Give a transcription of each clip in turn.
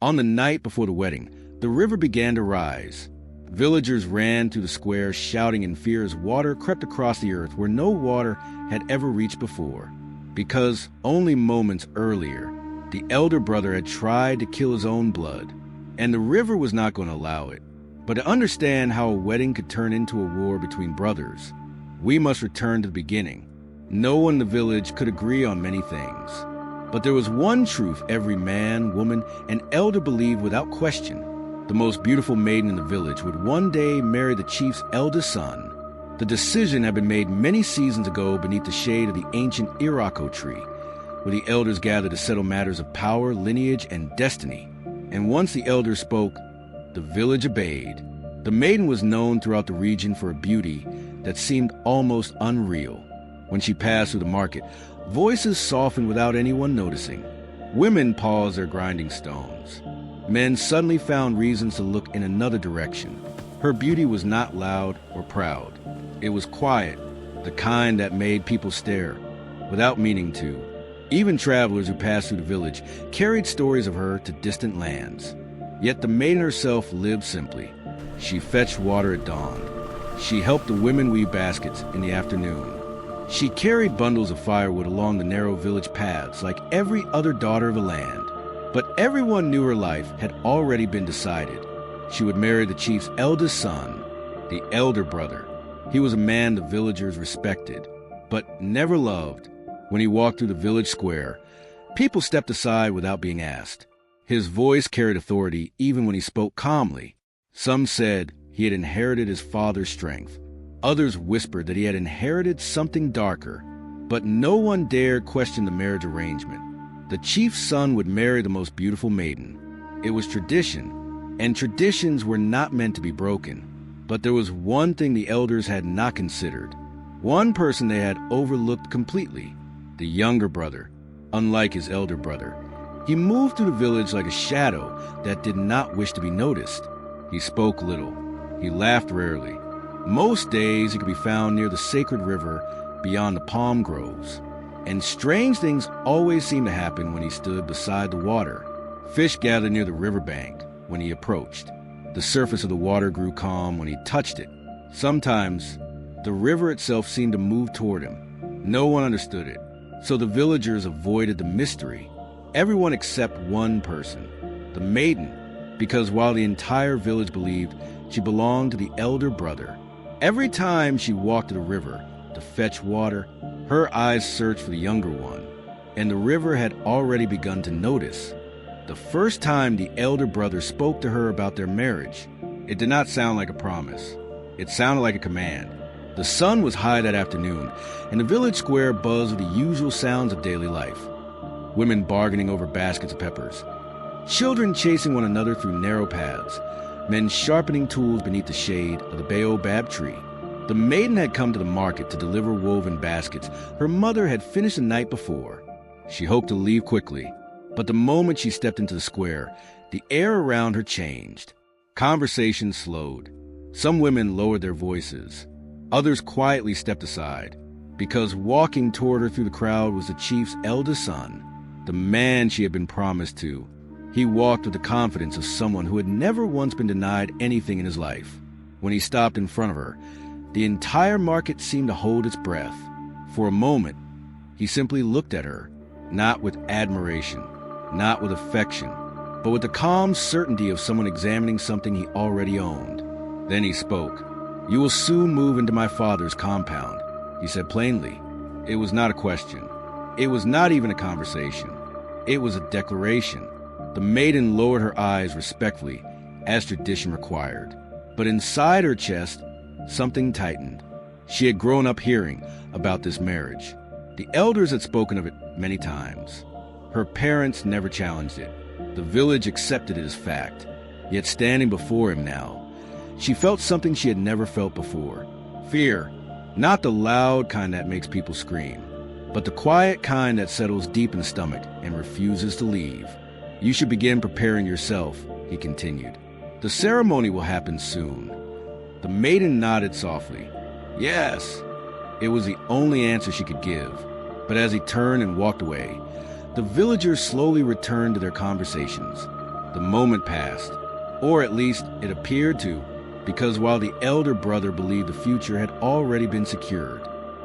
On the night before the wedding, the river began to rise. Villagers ran through the square, shouting in fear as water crept across the earth where no water had ever reached before. Because only moments earlier, the elder brother had tried to kill his own blood, and the river was not going to allow it. But to understand how a wedding could turn into a war between brothers, we must return to the beginning. No one in the village could agree on many things. But there was one truth every man, woman, and elder believed without question. The most beautiful maiden in the village would one day marry the chief's eldest son. The decision had been made many seasons ago beneath the shade of the ancient iroko tree, where the elders gathered to settle matters of power, lineage, and destiny. And once the elders spoke, the village obeyed. The maiden was known throughout the region for a beauty that seemed almost unreal. When she passed through the market, voices softened without anyone noticing. Women paused their grinding stones. Men suddenly found reasons to look in another direction. Her beauty was not loud or proud. It was quiet, the kind that made people stare, without meaning to. Even travelers who passed through the village carried stories of her to distant lands. Yet the maiden herself lived simply. She fetched water at dawn. She helped the women weave baskets in the afternoon. She carried bundles of firewood along the narrow village paths like every other daughter of the land. But everyone knew her life had already been decided. She would marry the chief's eldest son, the elder brother. He was a man the villagers respected, but never loved. When he walked through the village square, people stepped aside without being asked. His voice carried authority even when he spoke calmly. Some said he had inherited his father's strength. Others whispered that he had inherited something darker, but no one dared question the marriage arrangement. The chief's son would marry the most beautiful maiden. It was tradition, and traditions were not meant to be broken. But there was one thing the elders had not considered. One person they had overlooked completely, the younger brother. Unlike his elder brother, he moved through the village like a shadow that did not wish to be noticed. He spoke little. He laughed rarely. Most days he could be found near the sacred river beyond the palm groves. And strange things always seemed to happen when he stood beside the water. Fish gathered near the riverbank when he approached. The surface of the water grew calm when he touched it. Sometimes, the river itself seemed to move toward him. No one understood it, so the villagers avoided the mystery. Everyone except one person, the maiden, because while the entire village believed she belonged to the elder brother, every time she walked to the river to fetch water, her eyes searched for the younger one, and the river had already begun to notice. The first time the elder brother spoke to her about their marriage, it did not sound like a promise. It sounded like a command. The sun was high that afternoon, and the village square buzzed with the usual sounds of daily life. Women bargaining over baskets of peppers, children chasing one another through narrow paths, men sharpening tools beneath the shade of the baobab tree. The maiden had come to the market to deliver woven baskets her mother had finished the night before. She hoped to leave quickly, but the moment she stepped into the square, the air around her changed. Conversation slowed. Some women lowered their voices. Others quietly stepped aside, because walking toward her through the crowd was the chief's eldest son, the man she had been promised to. He walked with the confidence of someone who had never once been denied anything in his life. When he stopped in front of her, the entire market seemed to hold its breath. For a moment, he simply looked at her, not with admiration, not with affection, but with the calm certainty of someone examining something he already owned. Then he spoke. "You will soon move into my father's compound," he said plainly. It was not a question. It was not even a conversation. It was a declaration. The maiden lowered her eyes respectfully, as tradition required. But inside her chest, something tightened. She had grown up hearing about this marriage. The elders had spoken of it many times. Her parents never challenged it. The village accepted it as fact. Yet standing before him now, she felt something she had never felt before. Fear, not the loud kind that makes people scream, but the quiet kind that settles deep in the stomach and refuses to leave. "You should begin preparing yourself," he continued. "The ceremony will happen soon." The maiden nodded softly. "Yes." It was the only answer she could give. But as he turned and walked away, the villagers slowly returned to their conversations. The moment passed, or at least it appeared to, because while the elder brother believed the future had already been secured,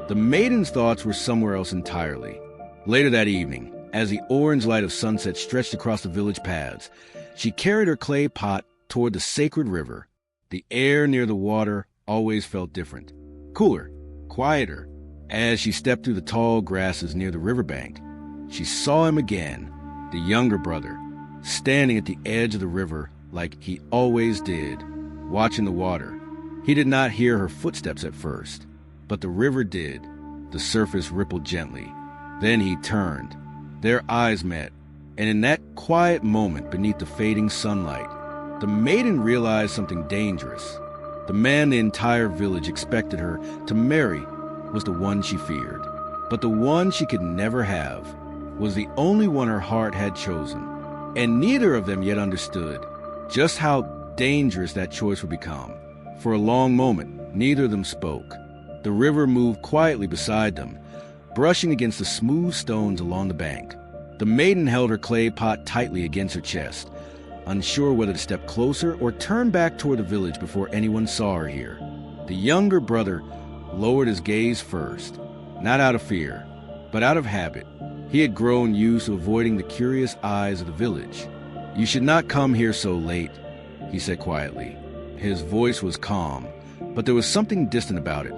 the maiden's thoughts were somewhere else entirely. Later that evening, as the orange light of sunset stretched across the village paths, she carried her clay pot toward the sacred river. The air near the water always felt different, cooler, quieter. As she stepped through the tall grasses near the riverbank, she saw him again, the younger brother, standing at the edge of the river like he always did, watching the water. He did not hear her footsteps at first, but the river did. The surface rippled gently. Then he turned. Their eyes met, and in that quiet moment beneath the fading sunlight, the maiden realized something dangerous. The man the entire village expected her to marry was the one she feared, but the one she could never have was the only one her heart had chosen, and neither of them yet understood just how dangerous that choice would become. For a long moment, neither of them spoke. The river moved quietly beside them, brushing against the smooth stones along the bank. The maiden held her clay pot tightly against her chest, unsure whether to step closer or turn back toward the village before anyone saw her here. The younger brother lowered his gaze first, not out of fear, but out of habit. He had grown used to avoiding the curious eyes of the village. "You should not come here so late," he said quietly. His voice was calm, but there was something distant about it,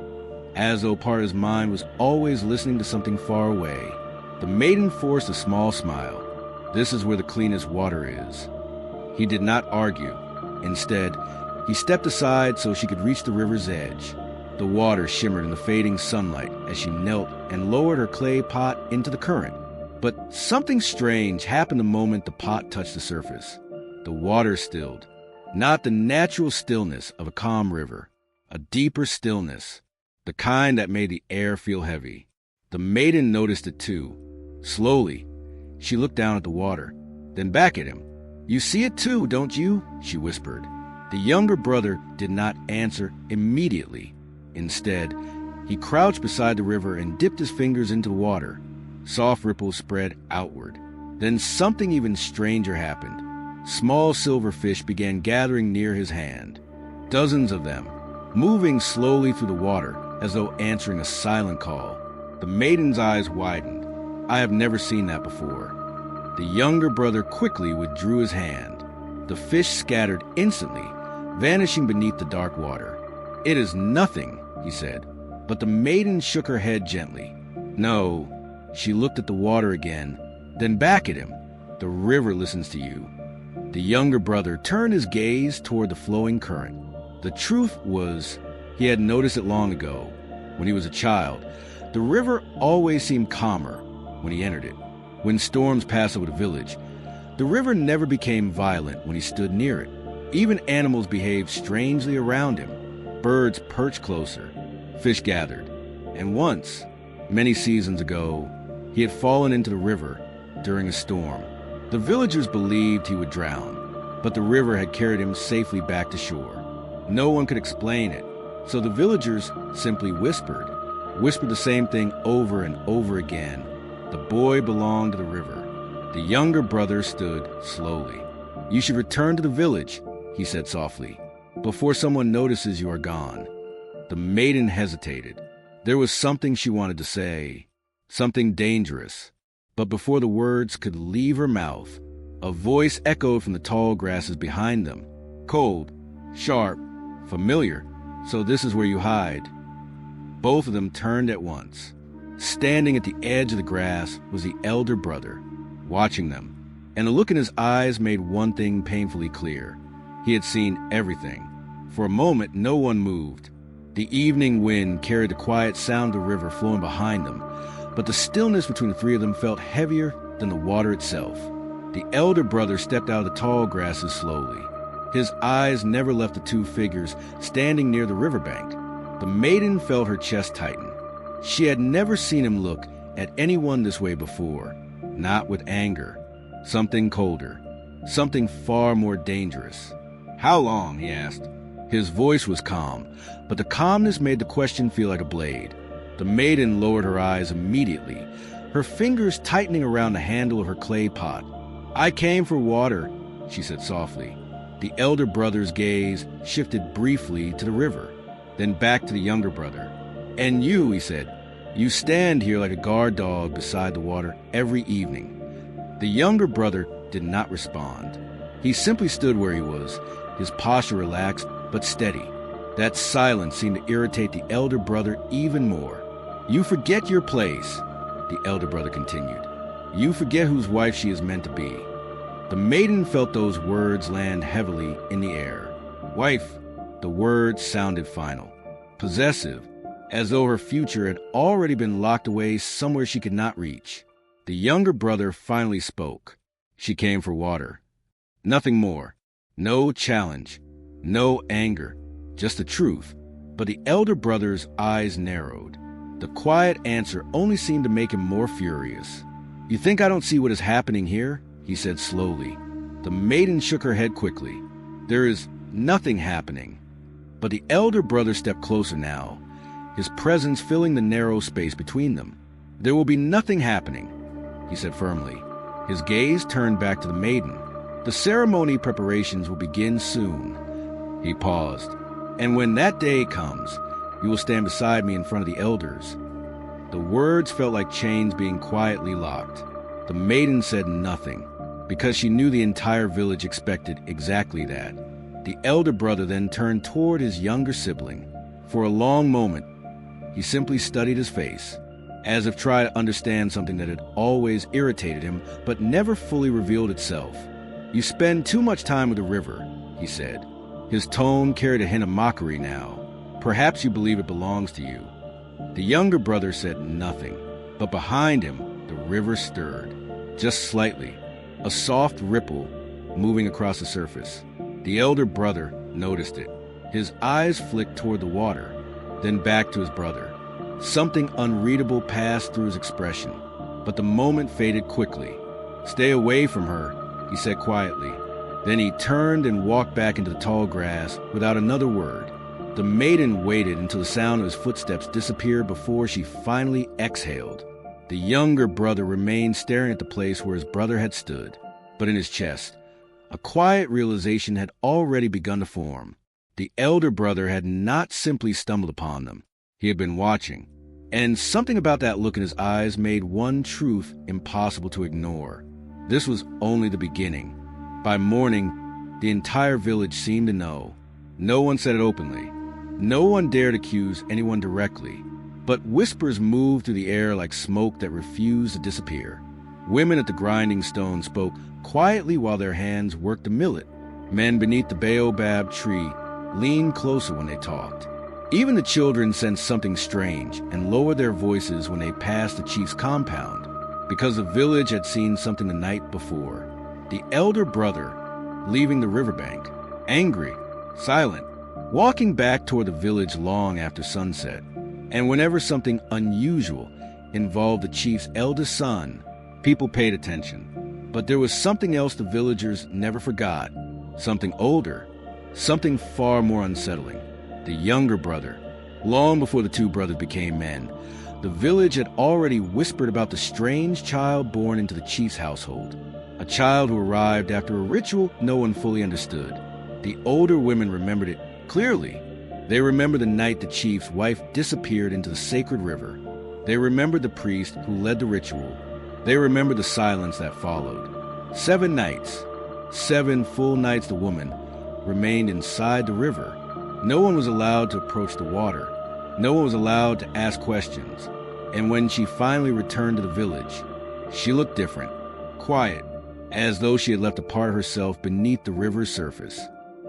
as though part of his mind was always listening to something far away. The maiden forced a small smile. "This is where the cleanest water is." He did not argue. Instead, he stepped aside so she could reach the river's edge. The water shimmered in the fading sunlight as she knelt and lowered her clay pot into the current. But something strange happened the moment the pot touched the surface. The water stilled, not the natural stillness of a calm river, a deeper stillness, the kind that made the air feel heavy. The maiden noticed it too. Slowly, she looked down at the water, then back at him. "You see it too, don't you?" she whispered. The younger brother did not answer immediately. Instead, he crouched beside the river and dipped his fingers into the water. Soft ripples spread outward. Then something even stranger happened. Small silver fish began gathering near his hand. Dozens of them, moving slowly through the water as though answering a silent call. The maiden's eyes widened. "I have never seen that before." The younger brother quickly withdrew his hand. The fish scattered instantly, vanishing beneath the dark water. "It is nothing," he said, but the maiden shook her head gently. "No." She looked at the water again, then back at him. "The river listens to you." The younger brother turned his gaze toward the flowing current. The truth was, he had noticed it long ago. When he was a child, the river always seemed calmer when he entered it. When storms passed over the village, the river never became violent when he stood near it. Even animals behaved strangely around him. Birds perched closer, fish gathered, and once, many seasons ago, he had fallen into the river during a storm. The villagers believed he would drown, but the river had carried him safely back to shore. No one could explain it, so the villagers simply whispered the same thing over and over again. The boy belonged to the river. The younger brother stood slowly. "You should return to the village," he said softly, "before someone notices you are gone." The maiden hesitated. There was something she wanted to say, something dangerous. But before the words could leave her mouth, a voice echoed from the tall grasses behind them. Cold, sharp, familiar. "So this is where you hide." Both of them turned at once. Standing at the edge of the grass was the elder brother, watching them, and the look in his eyes made one thing painfully clear. He had seen everything. For a moment, no one moved. The evening wind carried the quiet sound of the river flowing behind them, but the stillness between the three of them felt heavier than the water itself. The elder brother stepped out of the tall grasses slowly. His eyes never left the two figures standing near the riverbank. The maiden felt her chest tighten. She had never seen him look at anyone this way before, not with anger. Something colder, something far more dangerous. "How long?" he asked. His voice was calm, but the calmness made the question feel like a blade. The maiden lowered her eyes immediately, her fingers tightening around the handle of her clay pot. "I came for water," she said softly. The elder brother's gaze shifted briefly to the river, then back to the younger brother. And you, he said, you stand here like a guard dog beside the water every evening. The younger brother did not respond. He simply stood where he was, his posture relaxed but steady. That silence seemed to irritate the elder brother even more. You forget your place, the elder brother continued. You forget whose wife she is meant to be. The maiden felt those words land heavily in the air. Wife, the words sounded final, possessive, as though her future had already been locked away somewhere she could not reach. The younger brother finally spoke. She came for water. Nothing more. No challenge. No anger. Just the truth. But the elder brother's eyes narrowed. The quiet answer only seemed to make him more furious. You think I don't see what is happening here? He said slowly. The maiden shook her head quickly. There is nothing happening. But the elder brother stepped closer now, his presence filling the narrow space between them. There will be nothing happening, he said firmly. His gaze turned back to the maiden. The ceremony preparations will begin soon. He paused. And when that day comes, you will stand beside me in front of the elders. The words felt like chains being quietly locked. The maiden said nothing, because she knew the entire village expected exactly that. The elder brother then turned toward his younger sibling. For a long moment, he simply studied his face, as if trying to understand something that had always irritated him, but never fully revealed itself. You spend too much time with the river, he said. His tone carried a hint of mockery now. Perhaps you believe it belongs to you. The younger brother said nothing, but behind him, the river stirred, just slightly, a soft ripple moving across the surface. The elder brother noticed it. His eyes flicked toward the water, then back to his brother. Something unreadable passed through his expression, but the moment faded quickly. Stay away from her, he said quietly. Then he turned and walked back into the tall grass without another word. The maiden waited until the sound of his footsteps disappeared before she finally exhaled. The younger brother remained staring at the place where his brother had stood, but in his chest, a quiet realization had already begun to form. The elder brother had not simply stumbled upon them. He had been watching, and something about that look in his eyes made one truth impossible to ignore. This was only the beginning. By morning, the entire village seemed to know. No one said it openly. No one dared accuse anyone directly. But whispers moved through the air like smoke that refused to disappear. Women at the grinding stone spoke quietly while their hands worked the millet. Men beneath the baobab tree leaned closer when they talked. Even the children sensed something strange and lowered their voices when they passed the chief's compound, because the village had seen something the night before. The elder brother, leaving the riverbank, angry, silent, walking back toward the village long after sunset. And whenever something unusual involved the chief's eldest son, people paid attention. But there was something else the villagers never forgot, something older, something far more unsettling. The younger brother. Long before the two brothers became men, the village had already whispered about the strange child born into the chief's household, a child who arrived after a ritual no one fully understood. The older women remembered it clearly. They remembered the night the chief's wife disappeared into the sacred river. They remembered the priest who led the ritual. They remembered the silence that followed. 7 nights, 7 full nights the woman remained inside the river. No one was allowed to approach the water. No one was allowed to ask questions. And when she finally returned to the village, she looked different, quiet, as though she had left a part of herself beneath the river's surface.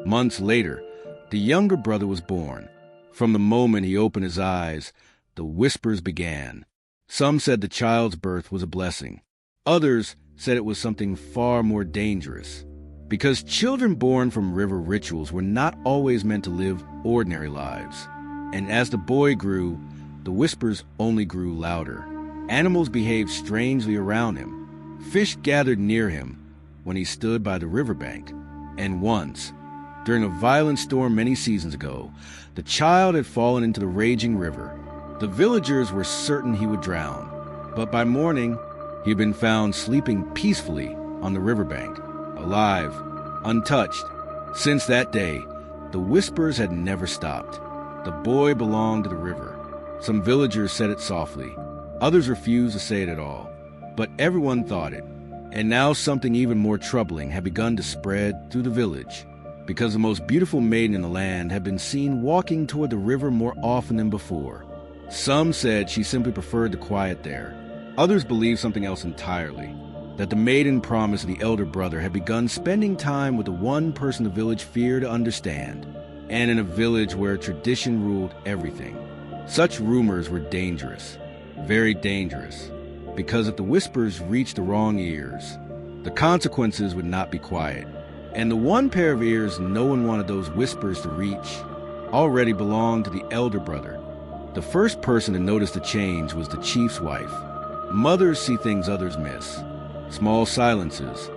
Months later, the younger brother was born. From the moment he opened his eyes, the whispers began. Some said the child's birth was a blessing. Others said it was something far more dangerous, because children born from river rituals were not always meant to live ordinary lives. And as the boy grew, the whispers only grew louder. Animals behaved strangely around him. Fish gathered near him when he stood by the riverbank. And once, during a violent storm many seasons ago, the child had fallen into the raging river. The villagers were certain he would drown, but by morning, he had been found sleeping peacefully on the riverbank, alive, untouched. Since that day, the whispers had never stopped. The boy belonged to the river. Some villagers said it softly. Others refused to say it at all. But everyone thought it. And now something even more troubling had begun to spread through the village, because the most beautiful maiden in the land had been seen walking toward the river more often than before. Some said she simply preferred the quiet there. Others believed something else entirely, that the maiden promised the elder brother had begun spending time with the one person the village feared to understand, and in a village where tradition ruled everything. Such rumors were dangerous, very dangerous, because if the whispers reached the wrong ears, the consequences would not be quiet. And the one pair of ears no one wanted those whispers to reach already belonged to the elder brother. The first person to notice the change was the chief's wife. Mothers see things others miss. Small silences,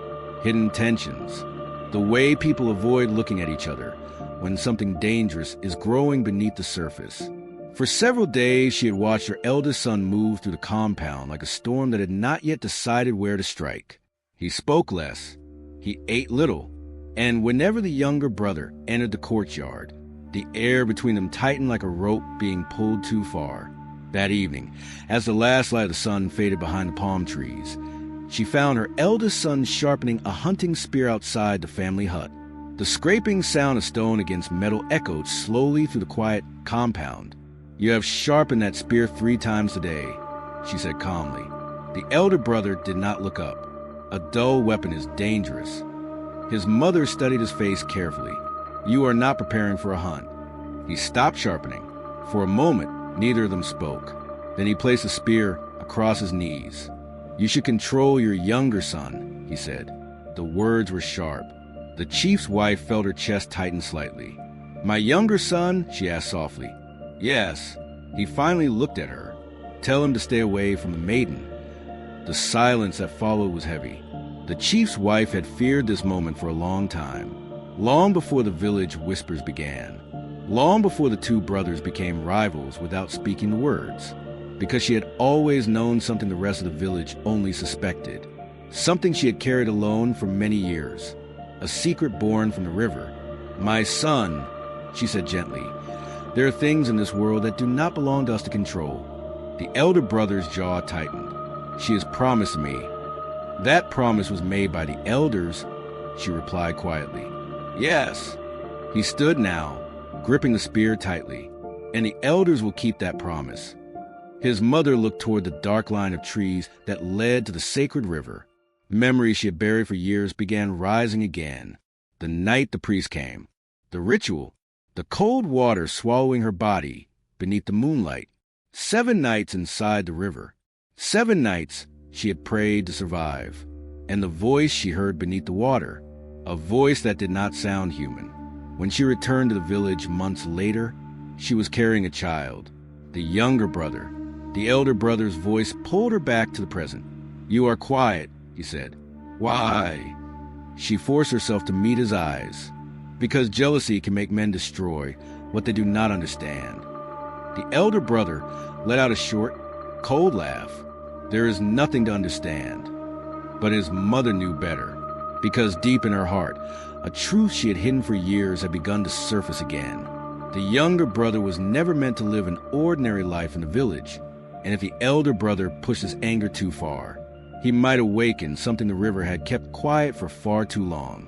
hidden tensions, the way people avoid looking at each other when something dangerous is growing beneath the surface. For several days, she had watched her eldest son move through the compound like a storm that had not yet decided where to strike. He spoke less, he ate little, and whenever the younger brother entered the courtyard, the air between them tightened like a rope being pulled too far. That evening, as the last light of the sun faded behind the palm trees, she found her eldest son sharpening a hunting spear outside the family hut. The scraping sound of stone against metal echoed slowly through the quiet compound. "You have sharpened that spear 3 times today," she said calmly. The elder brother did not look up. A dull weapon is dangerous. His mother studied his face carefully. "You are not preparing for a hunt." He stopped sharpening. For a moment, neither of them spoke. Then he placed the spear across his knees. "You should control your younger son," he said. The words were sharp. The chief's wife felt her chest tighten slightly. "My younger son?" she asked softly. "Yes." He finally looked at her. "Tell him to stay away from the maiden." The silence that followed was heavy. The chief's wife had feared this moment for a long time, long before the village whispers began, long before the 2 brothers became rivals without speaking the words, because she had always known something the rest of the village only suspected, something she had carried alone for many years, a secret born from the river. "My son," she said gently, "there are things in this world that do not belong to us to control." The elder brother's jaw tightened. "She has promised me." "That promise was made by the elders," she replied quietly. "Yes." He stood now, gripping the spear tightly. "And the elders will keep that promise." His mother looked toward the dark line of trees that led to the sacred river. Memories she had buried for years began rising again. The night the priest came, the ritual, the cold water swallowing her body beneath the moonlight. 7 nights inside the river. 7 nights she had prayed to survive. And the voice she heard beneath the water, a voice that did not sound human. When she returned to the village months later, she was carrying a child, the younger brother. The elder brother's voice pulled her back to the present. "You are quiet," he said. "Why?" She forced herself to meet his eyes, because jealousy can make men destroy what they do not understand. The elder brother let out a short, cold laugh. "There is nothing to understand." But his mother knew better, because deep in her heart, a truth she had hidden for years had begun to surface again. The younger brother was never meant to live an ordinary life in the village, and if the elder brother pushed his anger too far, he might awaken something the river had kept quiet for far too long.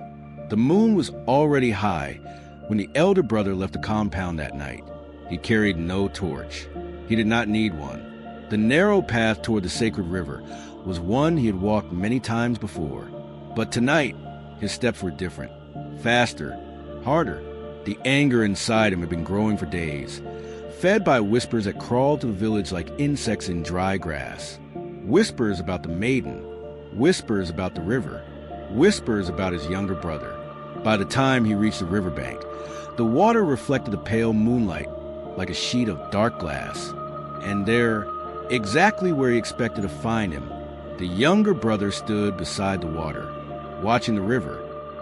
The moon was already high when the elder brother left the compound that night. He carried no torch. He did not need one. The narrow path toward the sacred river was one he had walked many times before. But tonight, his steps were different. Faster, harder. The anger inside him had been growing for days, fed by whispers that crawled through the village like insects in dry grass. Whispers about the maiden, whispers about the river, whispers about his younger brother. By the time he reached the riverbank, the water reflected the pale moonlight like a sheet of dark glass. And there, exactly where he expected to find him, the younger brother stood beside the water, watching the river.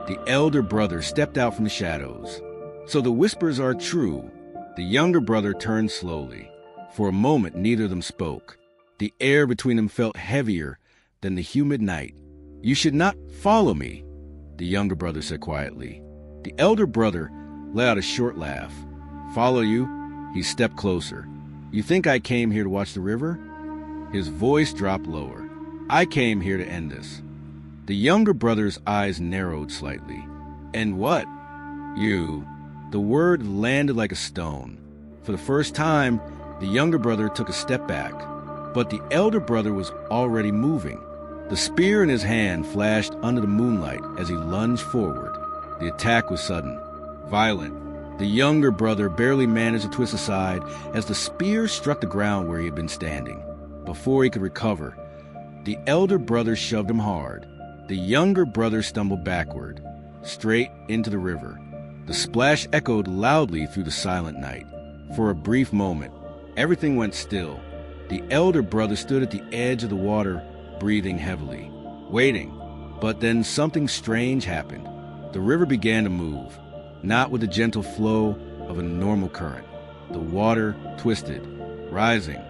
The elder brother stepped out from the shadows. So the whispers are true. The younger brother turned slowly. For a moment, neither of them spoke. The air between them felt heavier than the humid night. "You should not follow me," the younger brother said quietly. The elder brother let out a short laugh. Follow you? He stepped closer. You think I came here to watch the river? His voice dropped lower. I came here to end this. The younger brother's eyes narrowed slightly. And what? You. The word landed like a stone. For the first time, the younger brother took a step back, but the elder brother was already moving. The spear in his hand flashed under the moonlight as he lunged forward. The attack was sudden, violent. The younger brother barely managed to twist aside as the spear struck the ground where he had been standing. Before he could recover, the elder brother shoved him hard. The younger brother stumbled backward, straight into the river. The splash echoed loudly through the silent night. For a brief moment, everything went still. The elder brother stood at the edge of the water, breathing heavily, waiting. But then something strange happened. The river began to move, not with the gentle flow of a normal current. The water twisted, rising,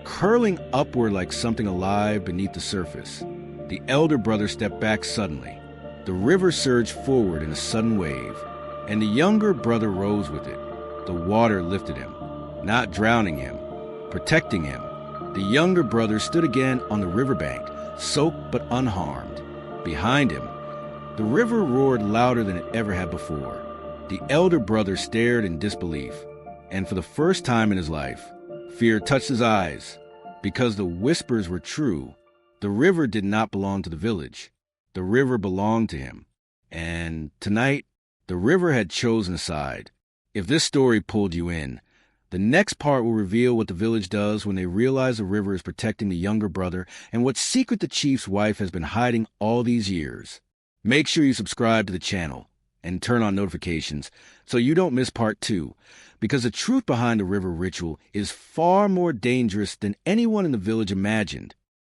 curling upward like something alive beneath the surface. The elder brother stepped back suddenly. The river surged forward in a sudden wave, and the younger brother rose with it. The water lifted him, not drowning him, protecting him. The younger brother stood again on the riverbank, soaked but unharmed. Behind him, the river roared louder than it ever had before. The elder brother stared in disbelief, and for the first time in his life, fear touched his eyes. Because the whispers were true, the river did not belong to the village. The river belonged to him. And tonight, the river had chosen a side. If this story pulled you in, the next part will reveal what the village does when they realize the river is protecting the younger brother and what secret the chief's wife has been hiding all these years. Make sure you subscribe to the channel and turn on notifications so you don't miss part 2, because the truth behind the river ritual is far more dangerous than anyone in the village imagined.